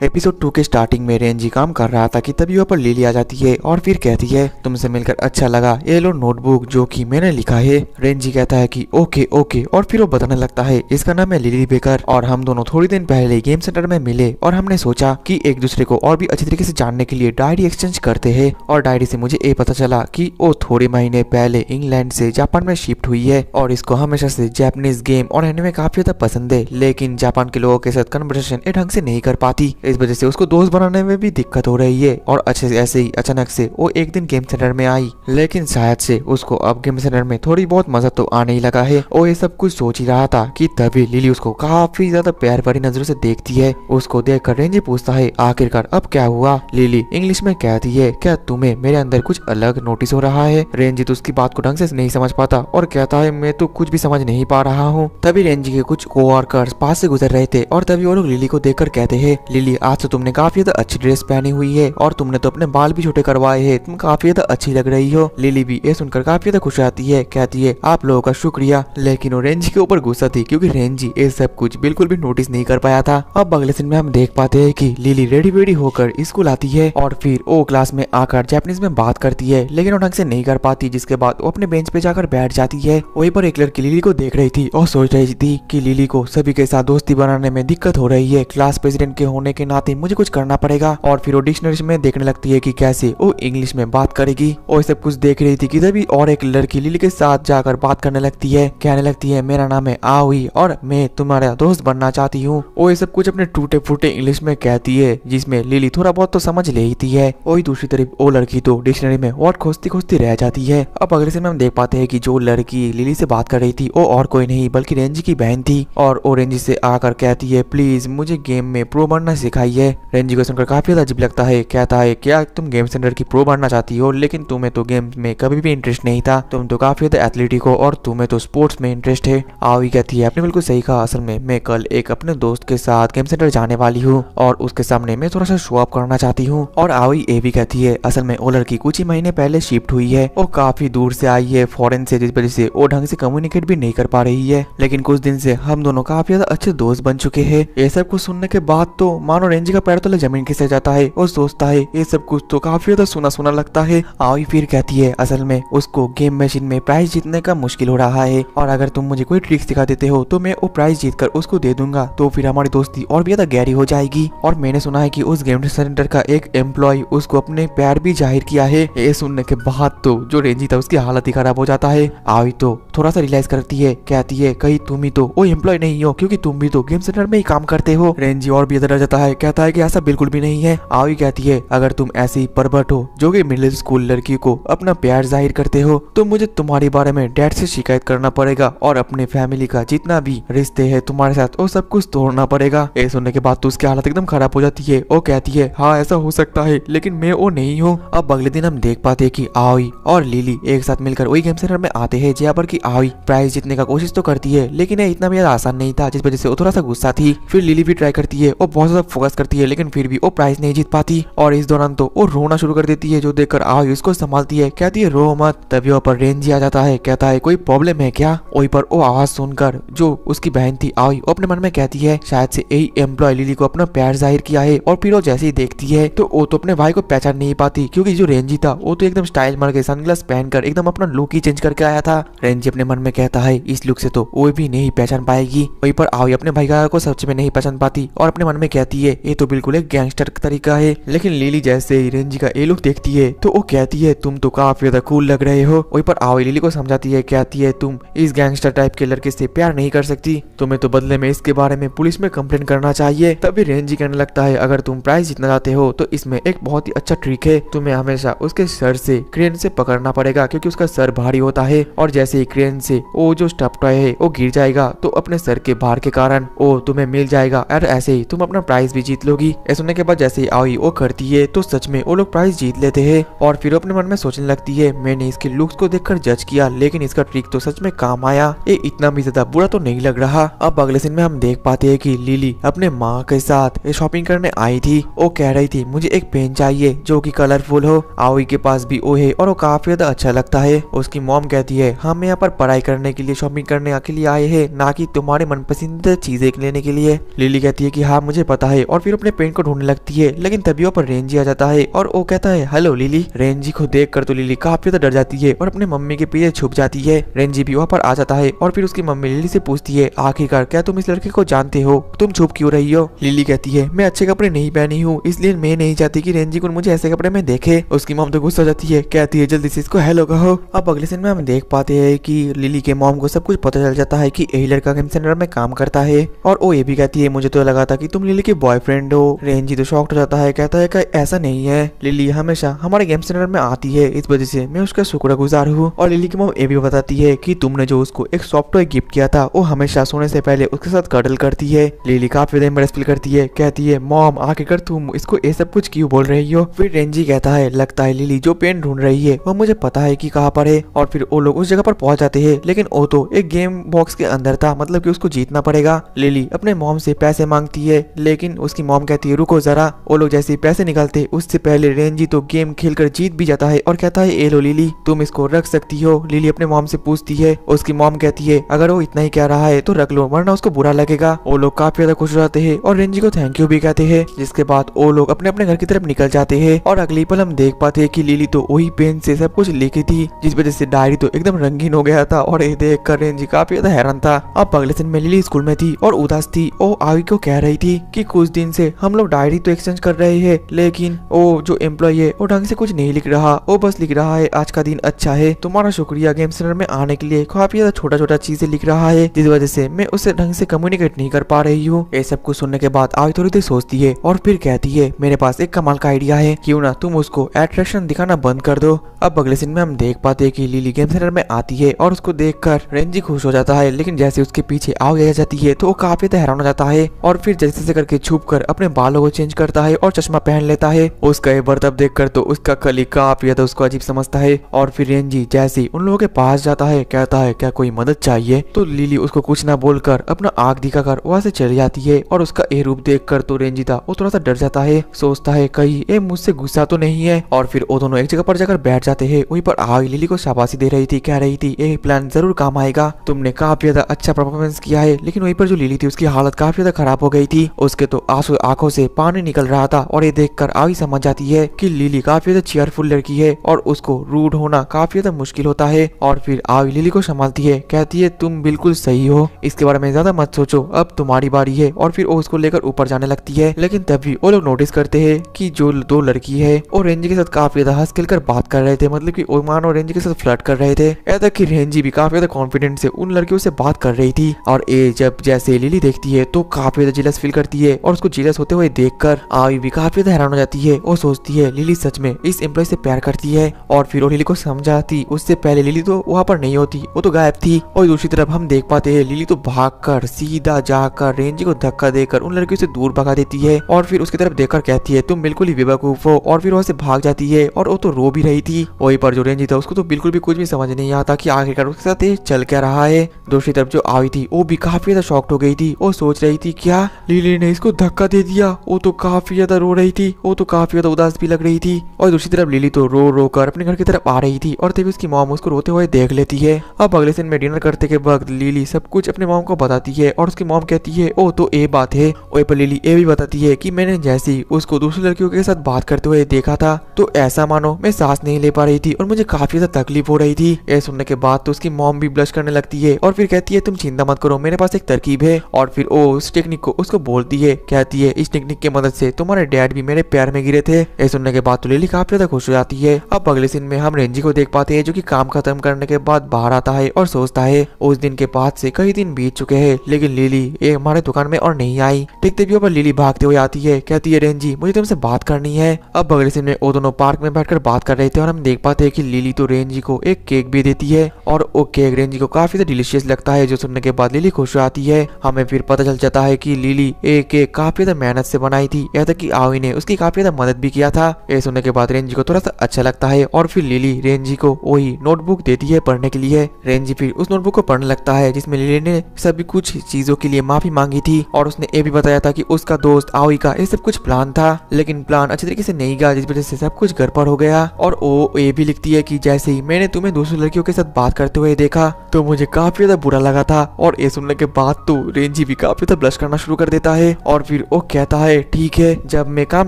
Episode 2 के starting में Renzi काम कर रहा था कि तभी वहाँ पर लिली आ जाती है और फिर कहती है तुमसे मिलकर अच्छा लगा, ये लो नोटबुक जो कि मैंने लिखा है। रेंजी कहता है कि ओके ओके और फिर वो बताने लगता है इसका नाम है लिली बेकर और हम दोनों थोड़ी दिन पहले गेम सेंटर में मिले और हमने सोचा कि एक दूसरे को और भी अच्छी तरीके से जानने के लिए डायरी एक्सचेंज करते हैं। और डायरी से मुझे ये पता चला कि वो थोड़े महीने पहले इंग्लैंड से जापान में शिफ्ट हुई है और इसको हमेशा से जापानीज गेम और एनिमे काफी ज्यादा पसंद है, लेकिन जापान के लोगों के साथ कन्वर्सेशन ये ढंग से नहीं कर पाती। इस वजह से उसको दोस्त बनाने में भी दिक्कत हो रही है और अच्छे से ऐसे ही अचानक से वो एक दिन गेम सेंटर में आई, लेकिन शायद से उसको अब गेम सेंटर में थोड़ी बहुत मजा तो आने ही लगा है। वो ये सब कुछ सोच ही रहा था कि तभी लिली उसको काफी ज्यादा प्यार भरी नजरों से देखती है। उसको देखकर रेंजी पूछता है आखिरकार अब क्या हुआ। लिली इंग्लिश में कहती है क्या तुम्हें मेरे अंदर कुछ अलग नोटिस हो रहा है। रेंजी तो उसकी बात को ढंग से नहीं समझ पाता और कहता है मैं तो कुछ भी समझ नहीं पा रहा हूँ। तभी रेंजी के कुछ कोवर्कर्स पास से गुजर रहे थे और तभी वो लोग लिली को देखकर कहते हैं लिली आज तो तुमने काफी ज्यादा अच्छी ड्रेस पहनी हुई है और तुमने तो अपने बाल भी छोटे करवाए हैं, तुम काफी ज्यादा अच्छी लग रही हो। लिली भी ये सुनकर काफी ज्यादा खुश आती है, कहती है आप लोगों का शुक्रिया, लेकिन वो रेंजी के ऊपर गुस्सा थी क्योंकि रेंजी ये सब कुछ बिल्कुल भी नोटिस नहीं कर पाया था। अब अगले सीन में हम देख पाते हैं कि लिली रेडी वेडी होकर स्कूल आती है और फिर वो क्लास में आकर जापानीज में बात करती है, लेकिन वो ढंग से नहीं कर पाती, जिसके बाद वो अपने बेंच पे जाकर बैठ जाती है। वहीं पर एक लड़की लिली को देख रही थी और सोच रही थी कि लिली को सभी के साथ दोस्ती बनाने में दिक्कत हो रही है, क्लास प्रेसिडेंट के होने के नाते मुझे कुछ करना पड़ेगा। और फिर वो डिक्शनरी में देखने लगती है कि कैसे वो इंग्लिश में बात करेगी और सब कुछ देख रही थी कि तभी और एक लड़की लिली के साथ जाकर बात करने लगती है, कहने लगती है मेरा नाम है आवी और मैं तुम्हारा दोस्त बनना चाहती हूँ। वो ये सब कुछ अपने टूटे फूटे इंग्लिश में कहती है, जिसमें लिली थोड़ा बहुत तो समझ लेती है। वही दूसरी तरफ वो लड़की तो डिक्शनरी में वर्ड खोजती खोजती रह जाती है। अब अगले सीन में हम देख पाते हैं कि जो लड़की लिली से बात कर रही थी वो और कोई नहीं बल्कि रेंजी की बहन थी और वो रेंजी से आकर कहती है प्लीज मुझे गेम में प्रो बनना सिखाइए। रेंजी को सुनकर काफी ज्यादा अजीब लगता है, कहता है क्या तुम गेम सेंटर की प्रो बनना चाहती हो, लेकिन तुम्हें तो गेम में कभी भी इंटरेस्ट नहीं था, तुम तो काफी ज्यादा एथलेटिक हो और तुम्हें तो स्पोर्ट्स में इंटरेस्ट है। आवी कहती है आपने बिल्कुल सही कहा, असल में मैं कल एक अपने दोस्त के साथ गेम सेंटर जाने वाली हूँ और उसके सामने मैं थोड़ा सा शो अप करना चाहती हूँ। और आवी ये भी कहती है असल में वो लड़की कुछ ही महीने पहले शिफ्ट हुई है, वो काफी दूर से आई है फॉरेन से, जिस वजह से वो ढंग से कम्युनिकेट भी नहीं कर पा रही है, लेकिन कुछ दिन से हम दोनों काफी ज्यादा अच्छे दोस्त बन चुके हैं। ये सब कुछ सुनने के बाद तो मानो रेंजी का पैर तले जमीन खिसक जाता है और सोचता है ये सब कुछ तो काफी ज्यादा सुना सुना लगता है। आवी फिर कहती है असल में उसको गेम मशीन में प्राइज जीतने का मुश्किल हो रहा है और अगर तुम मुझे कोई ट्रिक सिखा देते हो तो मैं वो प्राइज जीत कर उसको दे दूंगा, तो फिर हमारी दोस्ती और भी ज्यादा गहरी हो जाएगी। और मैंने सुना है कि उस गेम सेंटर का एक एम्प्लॉय उसको अपने प्यार भी जाहिर किया है। ये सुनने के बाद तो जो रेंजी था उसकी हालत ही खराब हो जाता है। आवी तो थोड़ा सा रियलाइज करती है, कहती है कहीं तुम ही तो वो एम्प्लॉय नहीं हो, क्योंकि तुम भी तो गेम सेंटर में ही काम करते हो। रेंजी और भी डर जाता है, कहता है कि ऐसा बिल्कुल भी नहीं है। आवी कहती है अगर तुम ऐसी परवर्ट हो जो कि मिडिल स्कूल लड़की को अपना प्यार जाहिर करते हो तो मुझे तुम्हारे बारे में डैड से शिकायत करना पड़ेगा और अपने फैमिली का जितना भी रिश्ते है तुम्हारे साथ वो सब कुछ तोड़ना पड़ेगा। ये सुनने के बाद तो उसकी हालत एकदम खराब हो जाती है। वो कहती है हाँ ऐसा हो सकता है, लेकिन मैं वो नहीं हूँ। अब अगले दिन हम देख पाते हैं कि आवी और लिली एक साथ मिलकर वही गेम सेंटर में आते हैं, जहाँ पर की आवी प्राइज जीतने का कोशिश तो करती है, लेकिन ये इतना भी आसान नहीं था, जिस वजह से वो थोड़ा सा गुस्सा थी। फिर लिली भी ट्राई करती है, वो बहुत ज्यादा फोकस करती है, लेकिन फिर भी वो प्राइज नहीं जीत पाती और इस दौरान तो वो रोना शुरू कर देती है, जो देखकर आवी उसको संभालती है, कहती है रो मत। तभी वहाँ पर रेंजी आ जाता है, कहता है कोई प्रॉब्लम है क्या। वहीं पर वो आवाज सुनकर जो उसकी बहन थी आवी वो अपने मन में कहती है शायद से यही एम्प्लॉय लिली को अपना प्यार जाहिर किया है। और फिर वो जैसे ही देखती है तो वो तो अपने भाई को पहचान नहीं पाती, क्योंकि जो रेंजी था वो तो एकदम स्टाइल मार के सनग्लास पहनकर एकदम अपना लुक ही चेंज करके आया था। रेंजी अपने मन में कहता है इस लुक से तो वो भी नहीं पहचान पाएगी। वहीं पर आवी अपने भाई को सच में नहीं पहचान पाती और अपने मन में कहती है ये तो बिल्कुल एक गैंगस्टर का तरीका है। लेकिन लिली जैसे ही रेंजी का ये लुक देखती है तो वो कहती है तुम तो काफी ज्यादा कूल लग रहे हो। वहीं पर आवी लिली को समझाती है, कहती है तुम इस गैंगस्टर टाइप के लड़के से प्यार नहीं कर सकती, तुम्हें तो बदले में इसके बारे में पुलिस में कंप्लेंट करना चाहिए। तभी रेंजी कहने लगता है अगर तुम प्राइज जीतना चाहते हो तो इसमें एक बहुत ही अच्छा ट्रिक है, तुम्हें हमेशा उसके सर से क्रेन से पकड़ना पड़ेगा, क्योंकि उसका सर भारी होता है और जैसे ही क्रेन से वो जो स्टफ टॉय है वो गिर जाएगा तो अपने सर के भार के कारण वो तुम्हें मिल जाएगा और ऐसे ही तुम अपना प्राइज भी जीत लोगी। ऐसा सुनने के बाद जैसे ही आवी वो करती है तो सच में वो लोग प्राइज जीत लेते हैं और फिर अपने मन में सोचने लगती है मैंने इसके लुक्स को देखकर जज किया, लेकिन इसका ट्रिक तो सच में काम आया, ये इतना भी ज्यादा बुरा तो नहीं लग रहा। अब अगले सीन में हम देख पाते हैं कि लिली अपने माँ के साथ शॉपिंग करने आई थी। वो कह रही थी मुझे एक पेन चाहिए जो कि कलरफुल हो। आवी के पास भी वो है और वो काफी ज्यादा अच्छा लगता है। उसकी मॉम कहती है हम यहाँ पर पढ़ाई करने के लिए शॉपिंग करने के लिए आए हैं, ना कि तुम्हारे मनपसंद चीजें लेने के लिए। लिली कहती है कि हाँ मुझे पता है, और फिर अपने पेन को ढूंढने लगती है, लेकिन तभी वहाँ पर रेंजी आ जाता है और वो कहता है हेलो लिली। रेंजी को देखकर तो लिली काफी ज्यादा डर जाती है और अपने मम्मी के पीछे छुप जाती है। रेंजी भी वहाँ पर आ जाता है और फिर उसकी मम्मी लिली से पूछती है आखिरकार क्या तुम इस लड़के को जानते हो, तुम छुप क्यों रही हो। लिली कहती है मैं अच्छे कपड़े नहीं पहनी हूँ, इसलिए मैं नहीं चाहती कि रेंजी को मुझे ऐसे कपड़े में देखे। उसकी मॉम तो गुस्सा हो जाती है, कहती है जल्दी से इसको हेलो कहो। अब अगले सीन में हम देख पाते हैं कि लिली के मॉम को सब कुछ पता चल जाता है कि यही लड़का गेम सेंटर में काम करता है और वो ये भी कहती है मुझे तो लगा था कि तुम लिली के बॉयफ्रेंड हो। रेंजी तो शॉक्ड हो जाता है, कहता है कि ऐसा नहीं है, लिली हमेशा हमारे गेम सेंटर में आती है, इस वजह से मैं उसका शुक्रगुजार हूँ। और लिली की मॉम ये भी बताती है कि तुमने जो उसको एक सॉफ्ट टॉय गिफ्ट किया था वो हमेशा सोने से पहले उसके साथ कडल करती है। लिली काफी एम्बैरेस फील करती है, कहती है मॉम आखिरकार तुम इसको ये सब कुछ क्यों बोल रही हो। फिर रेंजी कहता है लगता है लिली जो पेन ढूंढ रही है वो मुझे पता है कि कहाँ पर है। और फिर वो लोग उस जगह पर पहुंच जाते हैं, लेकिन वो तो एक गेम बॉक्स के अंदर था, मतलब कि उसको जीतना पड़ेगा। लिली अपने मॉम से पैसे मांगती है, लेकिन उसकी मॉम कहती है रुको जरा। वो लोग जैसे पैसे निकालते उससे पहले रेंजी तो गेम खेलकर जीत भी जाता है और कहता है ए लो लिली तुम इसको रख सकती हो। लिली अपने मॉम से पूछती है, उसकी मॉम कहती है अगर वो इतना ही कह रहा है तो रख लो वरना उसको बुरा लगेगा। वो लोग काफी ज्यादा खुश हो जाते हैं और रेंजी को थैंक यू भी कहते हैं, जिसके बाद वो लोग अपने अपने घर की तरफ निकल जाते हैं। और अगली पल हम देख पाते हैं कि लिली तो वही पेन से सब कुछ लिखी थी, जिस वजह से डायरी तो एकदम रंगीन हो गया था और ये देख कर रेंजी काफी ज्यादा हैरान था। अब अगले दिन में लिली स्कूल में थी और उदास थी। वो आवी को कह रही थी कि कुछ दिन से हम लोग डायरी तो एक्सचेंज कर रहे हैं, लेकिन वो जो एम्प्लॉय है वो ढंग से कुछ नहीं लिख रहा, वो बस लिख रहा है आज का दिन अच्छा है, तुम्हारा शुक्रिया गेम सेंटर में आने के लिए, काफी ज्यादा छोटा छोटा चीजें लिख रहा है, जिस वजह से मैं उससे ढंग से कम्युनिकेट नहीं कर पा रही हूँ। ये सब कुछ सुनने के बाद आवी थोड़ी देर सोचती है और फिर कहती है मेरे पास एक कमाल का आइडिया है, क्यों ना तुम उसको अट्रैक्शन दिखाना बंद कर दो। अब अगले सीन में हम देख पाते हैं कि लिली गेम सेंटर में आती है और उसको देखकर रेंजी खुश हो जाता है, लेकिन जैसे उसके पीछे आग आ जाती है तो वो काफी हैरान हो जाता है और फिर जैसे से करके छुप कर अपने बालों को चेंज करता है और चश्मा पहन लेता है। उसका ये बर्ताव देखकर तो उसका कलीग काफी ज्यादा उसको अजीब समझता है और फिर रेंजी जैसे उन लोगों के पास जाता है कहता है क्या कोई मदद चाहिए, तो लिली उसको कुछ ना बोलकर अपना आग दिखाकर वहां से चली जाती है। और उसका ये रूप देखकर तो रेंजी था वो थोड़ा सा डर जाता है, सोचता है कहीं ये मुझसे गुस्सा तो नहीं है। और फिर वो दोनों एक जगह पर जाकर बैठ जाते हैं। वहीं पर आग लिली को शाबाशी दे रही थी, कह रही थी ये प्लान जरूर काम आएगा, तुमने काफी ज्यादा अच्छा परफॉर्मेंस किया है। लेकिन वहीं पर जो लिली थी उसकी हालत काफी ज्यादा खराब हो गई थी, उसके तो आंसू आंखों से पानी निकल रहा था। और ये देखकर आग समझ जाती है कि लिली काफी ज्यादा चीयरफुल लड़की है और उसको रूड होना काफी ज्यादा मुश्किल होता है। और फिर आग लिली को संभालती है, कहती है तुम बिल्कुल सही हो, इसके बारे में ज्यादा मत सोचो, अब तुम्हारी बारी है। और फिर वो उसको लेकर ऊपर जाने लगती है, लेकिन तभी वो लोग नोटिस करते हैं कि जो दो लड़की है और रेंजी के साथ काफी ज्यादा हंस खेल कर बात कर रहे थे, मतलब कि ओमान और रेंजी के साथ फ्लर्ट कर रहे थे। ऐसा कि रेंजी भी काफी ज्यादा कॉन्फिडेंट से उन लड़कियों से बात कर रही थी। और ये जब जैसे लिली देखती है तो काफी ज्यादा जेलस फील करती है और उसको जेलस होते हुए देखकर आवी भी काफी ज्यादा हैरान हो जाती है और सोचती है लिली सच में इस एम्प्लॉय से प्यार करती है। और फिर वो लिली को समझाती उससे पहले लिली तो वहाँ पर नहीं होती, वो तो गायब थी। और दूसरी तरफ हम देख पाते हैं लिली तो भागकर सीधा जाकर रेंजी को धक्का देकर उन लड़कियों से दूर भगा देती है और फिर उसकी तरफ देखकर कहती है तुम बिल्कुल ही बेवकूफ हो। और फिर वहाँ से भाग जाती है और वो तो रो भी रही थी। वहीं पर जो रेंजी था उसको तो बिल्कुल भी कुछ भी समझ नहीं आता कि आखिरकार उसके साथ ये चल क्या रहा है। दूसरी तरफ जो आवी थी वो भी काफी ज्यादा शॉक्ड हो गई थी, वो सोच रही थी क्या लिली ने इसको धक्का दे दिया। वो तो काफी ज्यादा रो रही थी, वो तो काफी ज्यादा उदास भी लग रही थी। और दूसरी तरफ लिली तो रो रो कर अपने घर की तरफ आ रही थी और तभी उसकी मॉम उसको रोते हुए देख लेती है। अब अगले दिन में डिनर करते के वक्त लिली सब कुछ अपने मॉम को बताती है और उसकी मॉम कहती है ओ तो ये बात है। वहीं पर लिली ये भी बताती है कि मैंने जैसी उसको दूसरी लड़कियों के साथ बात करते हुए देखा था तो ऐसा मानो मैं सांस नहीं ले पा रही थी और मुझे काफी ज्यादा तकलीफ हो रही थी। ये सुनने के बाद तो उसकी मॉम भी ब्लश करने लगती है और फिर कहती है तुम चिंता मत करो, मेरे पास एक तरकीब है। और फिर वो उस टेक्निक को उसको बोलती है, कहती है इस टेक्निक की मदद से तुम्हारे डैड भी मेरे प्यार में गिरे थे। ये सुनने के बाद तो लिली काफी ज्यादा खुश हो जाती है। अब अगले दिन में हम रेंजी को देख पाते हैं जो कि काम खत्म करने के बाद बाहर आता है और सोचता है उस दिन के बाद से कई दिन बीत चुके हैं, लेकिन लिली ये हमारे दुकान में और नहीं आई। देखते भी पर लिली भागते हुए आती है, कहती है रेंजी मुझे तुमसे बात करनी है। अब अगले दिन में वो दोनों पार्क में बैठकर बात कर रहे थे और हम देख पाते हैं कि लिली तो रेंजी को एक केक भी देती है और वो केक रेंजी को काफी ज्यादा डिलीशियस लगता है, जो सुनने के बाद लिली खुश हो आती है। हमें फिर पता चल जाता है कि लिली एक केक काफी ज्यादा मेहनत से बनाई थी, यहाँ तक कि आवी ने उसकी काफी ज्यादा मदद भी किया था। ये सुनने के बाद रेंजी को थोड़ा सा अच्छा लगता है और फिर लिली रेंजी को वही नोटबुक देती है पढ़ने के लिए। रेंजी फिर उस नोटबुक को पढ़ने लगता है जिसमें लिली ने सभी कुछ चीजों के लिए माफी मांगी थी और उसने ये भी बताया था कि उसका दोस्त आवी का ये सब कुछ प्लान था, लेकिन प्लान अच्छे तरीके से नहीं गया, जिस वजह से सब कुछ गड़बड़ हो गया। और वो ये भी लिखती है कि जैसे ही मैंने तुम्हें दूसरी लड़कियों के साथ बात करते हुए देखा तो मुझे काफी ज्यादा बुरा लगा था। और ये सुनने के बाद तो रेंजी भी काफी ज्यादा ब्लश करना शुरू कर देता है और फिर फिर वो कहता है ठीक है, जब मैं काम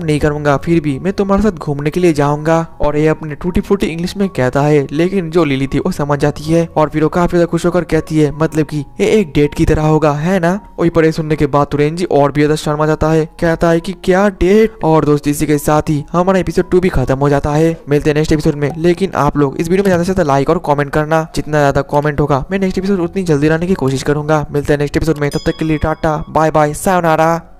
नहीं करूंगा फिर भी मैं तुम्हारे साथ घूमने के लिए जाऊंगा। और ये अपने टूटी फूटी इंग्लिश में कहता है, लेकिन जो लिली थी वो समझ जाती है और फिर वो काफी ज्यादा खुश होकर कहती है मतलब कि ये एक डेट की तरह होगा, है ना। वही पर सुनने के बाद तो रेंजी और भी ज्यादा शर्मा जाता है, कहता है कि क्या डेट। और दोस्त इसी के साथ ही हमारा एपिसोड 2 भी खत्म हो जाता है। मिलते हैं नेक्स्ट एपिसोड में, लेकिन आप लोग इस वीडियो में ज्यादा से ज्यादा लाइक और कमेंट करना। जितना ज्यादा कमेंट होगा मैं नेक्स्ट एपिसोड उतनी जल्दी लाने की कोशिश करूंगा। मिलते हैं नेक्स्ट एपिसोड में, तब तक के लिए टाटा बाय बाय सायोनारा।